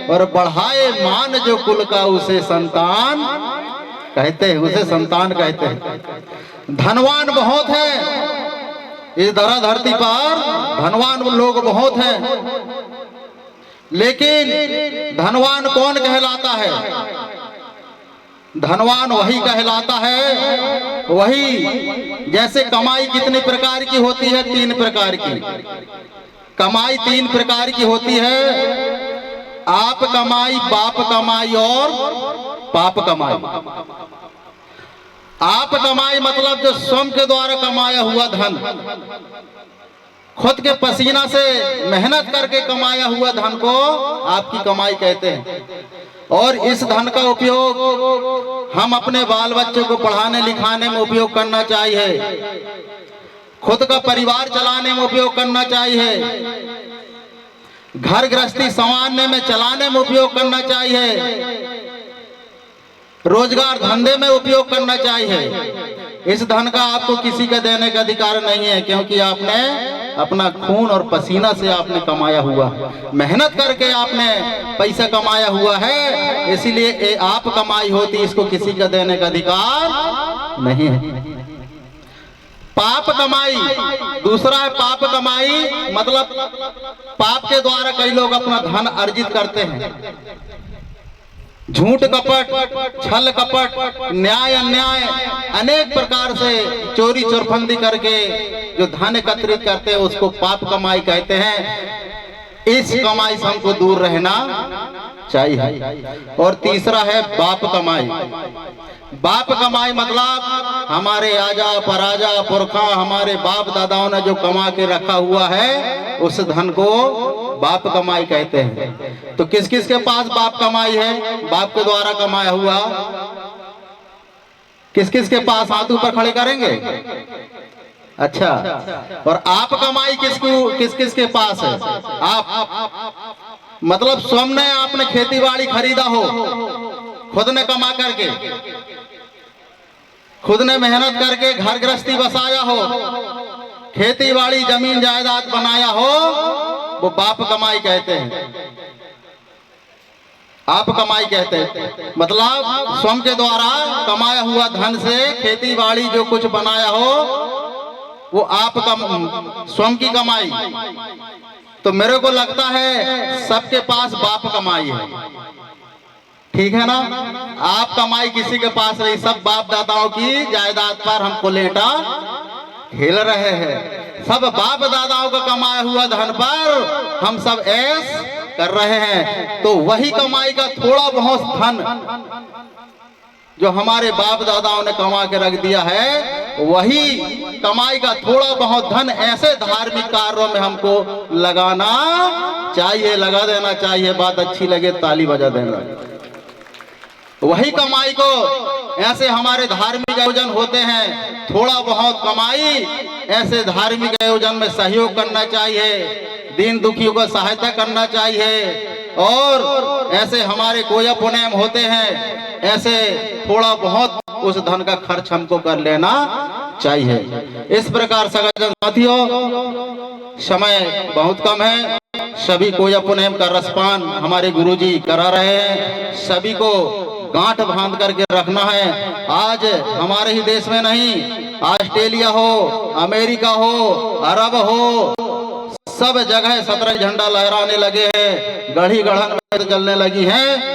और बढ़ाए मान जो कुल का उसे संतान कहते हैं, उसे संतान कहते हैं। धनवान बहुत है इस धरा धरती पर, धनवान लोग बहुत हैं, लेकिन धनवान कौन कहलाता है? धनवान वही कहलाता है, वही जैसे कमाई कितने प्रकार की होती है? 3 प्रकार की कमाई 3 प्रकार की होती है। आप कमाई, बाप कमाई और पाप कमाई। आप कमाई मतलब जो स्वयं के द्वारा कमाया हुआ धन, खुद के पसीना से मेहनत करके कमाया हुआ धन को आपकी कमाई कहते हैं। और इस धन का उपयोग हम अपने बाल बच्चों को पढ़ाने लिखाने में उपयोग करना चाहिए, खुद का परिवार चलाने में उपयोग करना चाहिए, घर गृहस्थी संवारने में चलाने में उपयोग करना चाहिए, रोजगार धंधे में उपयोग करना चाहिए। इस धन का आपको किसी का देने का अधिकार नहीं है, क्योंकि आपने अपना खून और पसीना से आपने कमाया हुआ है, मेहनत करके आपने पैसा कमाया हुआ है, इसीलिए आप कमाई होती, इसको किसी का देने का अधिकार नहीं है। पाप कमाई दूसरा है। पाप कमाई मतलब पाप के द्वारा कई लोग अपना धन अर्जित करते हैं। झूठ कपट, छल कपट, न्याय अन्याय, अनेक प्रकार से चोरी चोरफंदी करके जो धन एकत्रित करते हैं उसको पाप कमाई कहते हैं। इस कमाई से हमको दूर रहना चाहिए। और तीसरा है बाप कमाई। बाप कमाई मतलब हमारे आजा पराजा पुरखा, हमारे बाप दादाओं ने जो कमा के रखा हुआ है उस धन को बाप कमाई कहते हैं। तो किस किस के पास बाप कमाई है? बाप के द्वारा कमाया हुआ किस किस के पास? हाथ ऊपर खड़े करेंगे। अच्छा, और आप कमाई किस किस के पास है? आप मतलब स्वयं ने आपने खेती बाड़ी खरीदा हो, खुद ने कमा करके, खुद ने मेहनत करके घर गृहस्थी बसाया हो, खेती बाड़ी जमीन जायदाद बनाया हो, वो बाप कमाई कहते हैं। आप कमाई कहते हैं मतलब स्वयं के द्वारा कमाया हुआ धन से खेती बाड़ी जो कुछ बनाया हो वो आप स्वयं की कमाई। तो मेरे को लगता है सबके पास बाप कमाई है, ठीक है ना? आप कमाई किसी के पास नहीं, सब बाप दादाओं की जायदाद पर हमको लेटा खेल रहे हैं। सब बाप दादाओं का कमाया हुआ धन पर हम सब ऐश कर रहे हैं। तो वही कमाई का थोड़ा बहुत धन जो हमारे बाप दादाओं ने कमा के रख दिया है, वही कमाई का थोड़ा बहुत धन ऐसे धार्मिक कार्यों में हमको लगाना चाहिए, लगा देना चाहिए। बात अच्छी लगे ताली बजा देना। वही कमाई को ऐसे हमारे धार्मिक आयोजन होते हैं, थोड़ा बहुत कमाई ऐसे धार्मिक आयोजन में सहयोग करना चाहिए, दीन दुखियों को सहायता करना चाहिए। और ऐसे हमारे कोया पुण्यम होते हैं, ऐसे थोड़ा बहुत उस धन का खर्च हमको कर लेना चाहिए। इस प्रकार सगाजन साथियों, समय बहुत कम है, सभी कोया पुण्यम का रसपान हमारे गुरुजी करा रहे हैं, सभी को गांठ बांध करके रखना है। आज हमारे ही देश में नहीं, ऑस्ट्रेलिया हो, अमेरिका हो, अरब हो, सब जगह 17 झंडा लहराने लगे हैं, गढ़ी गढ़न में चलने लगी हैं।